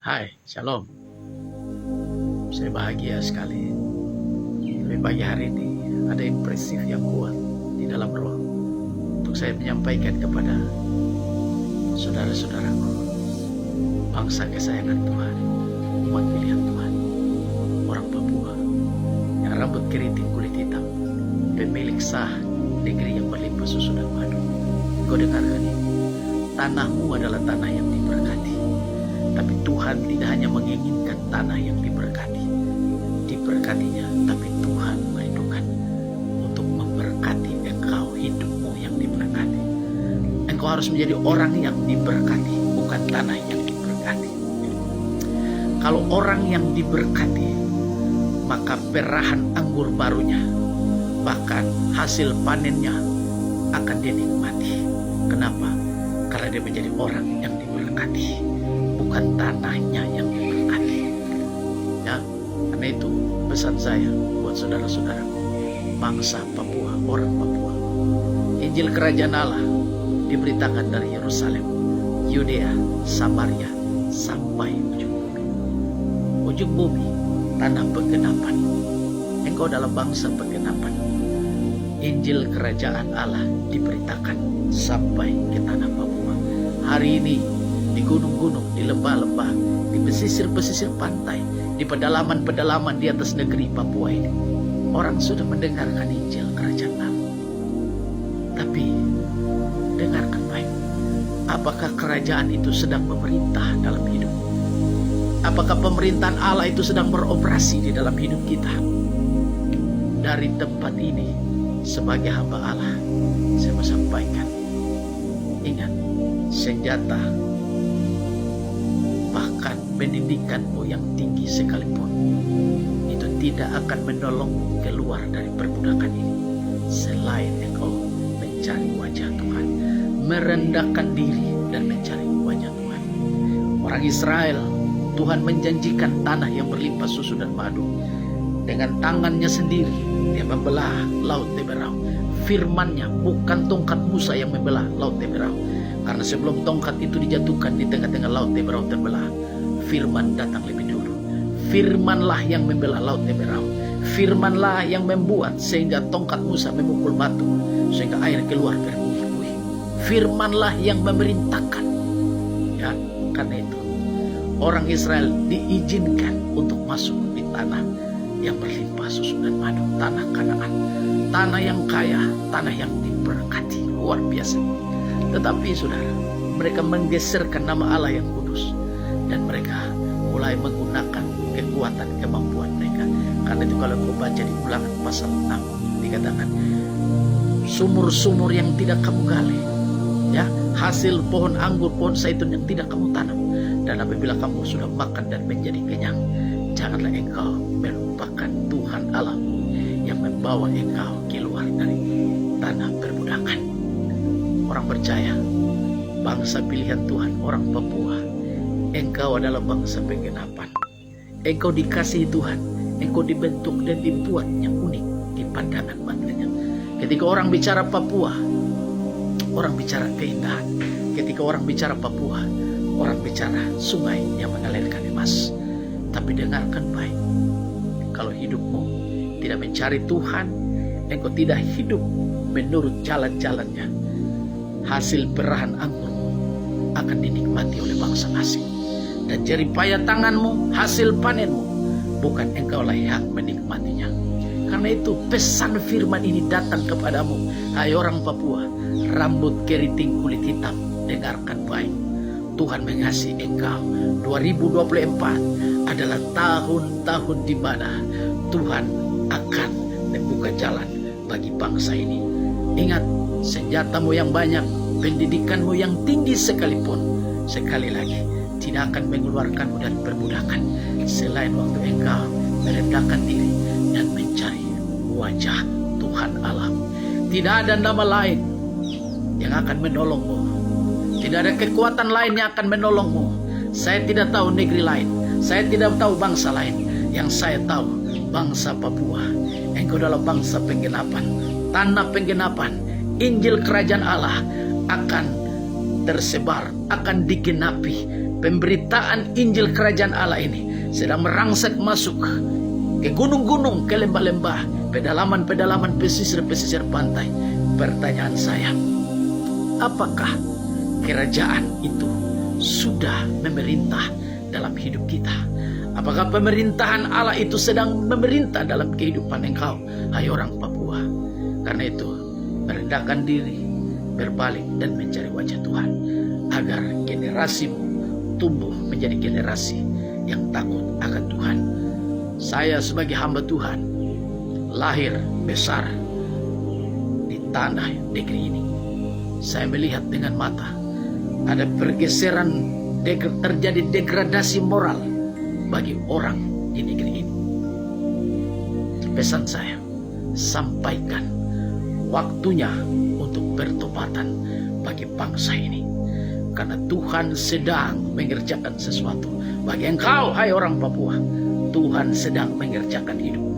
Hai, Shalom. Saya bahagia sekali. Tapi pagi hari ini ada impresif yang kuat di dalam roh untuk saya menyampaikan kepada saudara-saudaraku, bangsa kesayangan Tuhan, umat pilihan Tuhan, orang Papua yang rambut keriting kulit hitam, pemilik sah negeri yang berlimpah susu dan madu. Kau dengarkan ini, tanahmu adalah tanah yang diberkati. Tapi Tuhan tidak hanya menginginkan tanah yang diberkatinya, tapi Tuhan merindukan untuk memberkati engkau, hidupmu yang diberkati. Engkau harus menjadi orang yang diberkati, bukan tanah yang diberkati. Kalau orang yang diberkati, maka perahan anggur barunya, bahkan hasil panennya akan dinikmati. Kenapa? Karena dia menjadi orang yang diberkati, bukan tanahnya yang diberkati. Ya, karena itu pesan saya buat saudara-saudara, bangsa Papua, orang Papua. Injil Kerajaan Allah diberitakan dari Yerusalem, Yudea, Samaria, sampai ujung bumi. Ujung bumi, tanah penggenapan. Engkau adalah bangsa penggenapan. Injil Kerajaan Allah diberitakan sampai ke tanah Papua. Hari ini di gunung-gunung, di lembah-lembah, di pesisir-pesisir pantai, di pedalaman-pedalaman di atas negeri Papua ini, orang sudah mendengarkan Injil Kerajaan Allah. Tapi dengarkan baik, apakah kerajaan itu sedang memerintah dalam hidup? Apakah pemerintahan Allah itu sedang beroperasi di dalam hidup kita? Dari tempat ini, sebagai hamba Allah, saya mau sampaikan, ingat, senjata bahkan pendidikanmu yang tinggi sekalipun itu tidak akan menolongmu keluar dari perbudakan ini, selain engkau mencari wajah Tuhan, merendahkan diri dan mencari wajah Tuhan. Orang Israel, Tuhan menjanjikan tanah yang berlimpah susu dan madu. Dengan tangannya sendiri dia membelah laut Teberau. Firman-Nya, bukan tongkat Musa yang membelah laut Teberau. Karena sebelum tongkat itu dijatuhkan di tengah-tengah laut Teberau terbelah, firman datang lebih dulu. Firmanlah yang membelah laut Teberau. Firmanlah yang membuat sehingga tongkat Musa memukul batu, sehingga air keluar berbuih-buih. Firmanlah yang memerintahkan. Ya, karena itu orang Israel diizinkan untuk masuk di tanah yang berlimpah susu dan madu, tanah Kanaan, tanah yang kaya, tanah yang diberkati, luar biasa. Tetapi saudara, mereka menggeserkan nama Allah yang kudus, dan mereka mulai menggunakan kekuatan kemampuan mereka. Karena itu kalau kau baca di Ulangan pasal 6 dikatakan, sumur-sumur yang tidak kamu gali, ya, hasil pohon anggur, pohon zaitun yang tidak kamu tanam, dan apabila kamu sudah makan dan menjadi kenyang, janganlah engkau melupakan Tuhan Allahmu yang membawa engkau keluar dari tanah perbudakan. Orang percaya, bangsa pilihan Tuhan, orang Papua, engkau adalah bangsa penggenapan. Engkau dikasihi Tuhan, engkau dibentuk dan dibuat yang unik di pandangan matanya. Ketika orang bicara Papua, orang bicara keindahan. Ketika orang bicara Papua, orang bicara sungai yang mengalirkan emas. Tapi dengarkan baik, kalau hidupmu tidak mencari Tuhan, engkau tidak hidup menurut jalan-jalannya, hasil perahan anggurmu akan dinikmati oleh bangsa asing. Dan jeripaya tanganmu, hasil panenmu, bukan engkaulah yang menikmatinya. Karena itu pesan firman ini datang kepadamu, hai orang Papua, rambut keriting kulit hitam, dengarkan baik. Tuhan mengasihi engkau. 2024 adalah tahun-tahun di mana Tuhan akan membuka jalan bagi bangsa ini. Ingat, senjatamu yang banyak, pendidikanmu yang tinggi sekalipun, sekali lagi tidak akan mengeluarkanmu dari perbudakan, selain waktu engkau merendahkan diri dan mencari wajah Tuhan Allah. Tidak ada nama lain yang akan menolongmu. Tidak ada kekuatan lain yang akan menolongmu. Saya tidak tahu negeri lain, saya tidak tahu bangsa lain. Yang saya tahu, bangsa Papua, engkau adalah bangsa penggenapan, tanah penggenapan. Injil Kerajaan Allah akan tersebar, akan digenapi. pemberitaan Injil Kerajaan Allah ini sedang merangsek masuk ke gunung-gunung, ke lembah-lembah, pedalaman-pedalaman, pesisir-pesisir pantai. Pertanyaan saya, apakah kerajaan itu sudah memerintah dalam hidup kita? Apakah pemerintahan Allah itu sedang memerintah dalam kehidupan engkau, hai orang Papua? Karena itu, merendahkan diri, berbalik dan mencari wajah Tuhan, agar generasimu tumbuh menjadi generasi yang takut akan Tuhan. Saya sebagai hamba Tuhan, lahir besar di tanah negeri ini. Saya melihat dengan mata ada pergeseran, terjadi degradasi moral bagi orang di negeri ini. Pesan saya, sampaikan waktunya untuk bertobatan bagi bangsa ini. Karena Tuhan sedang mengerjakan sesuatu bagi engkau, hai orang Papua. Tuhan sedang mengerjakan hidupmu.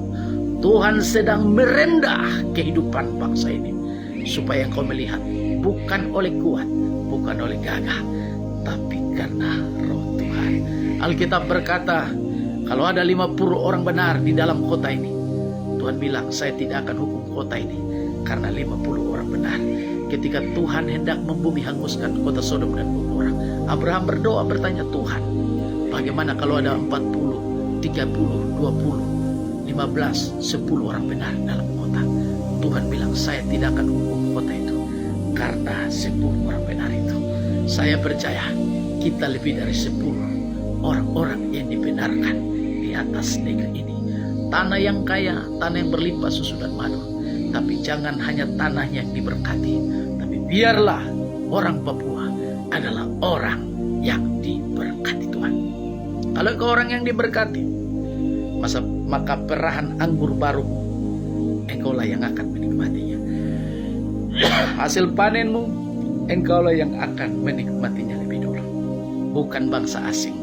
Tuhan sedang merendah kehidupan bangsa ini, supaya engkau melihat bukan oleh kuat, bukan oleh gagah, tapi karena roh Tuhan. Alkitab berkata, kalau ada 50 orang benar di dalam kota ini, Tuhan bilang, saya tidak akan hukum kota ini karena 50 orang benar. Ketika Tuhan hendak membumi hanguskan kota Sodom dan Gomora, Abraham berdoa bertanya, Tuhan, bagaimana kalau ada 40, 30, 20, 15, 10 orang benar dalam kota? Tuhan bilang, saya tidak akan hukum kota itu karena 10 orang benar itu. Saya percaya kita lebih dari 10 orang-orang yang dibenarkan di atas negeri ini. Tanah yang kaya, tanah yang berlimpah susu dan madu. Tapi jangan hanya tanah yang diberkati, tapi biarlah orang Papua adalah orang yang diberkati Tuhan. Kalau kau orang yang diberkati, maka perahan anggur baru engkaulah yang akan menikmatinya. Hasil panenmu engkaulah yang akan menikmatinya lebih dulu. Bukan bangsa asing,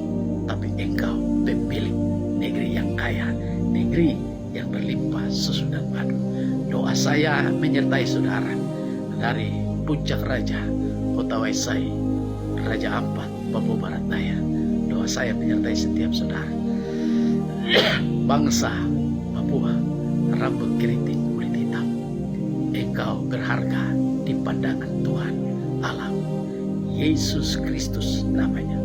tapi engkau pemilik negeri yang kaya, negeri yang berlimpah susu dan madu. Doa saya menyertai saudara dari Puncak Raja, Kota Waisai, Raja Ampat, Papua Barat Daya. Doa saya menyertai setiap saudara. Bangsa Papua, rambut keriting, kulit hitam, engkau berharga di pandangan Tuhan Allah. Yesus Kristus namanya.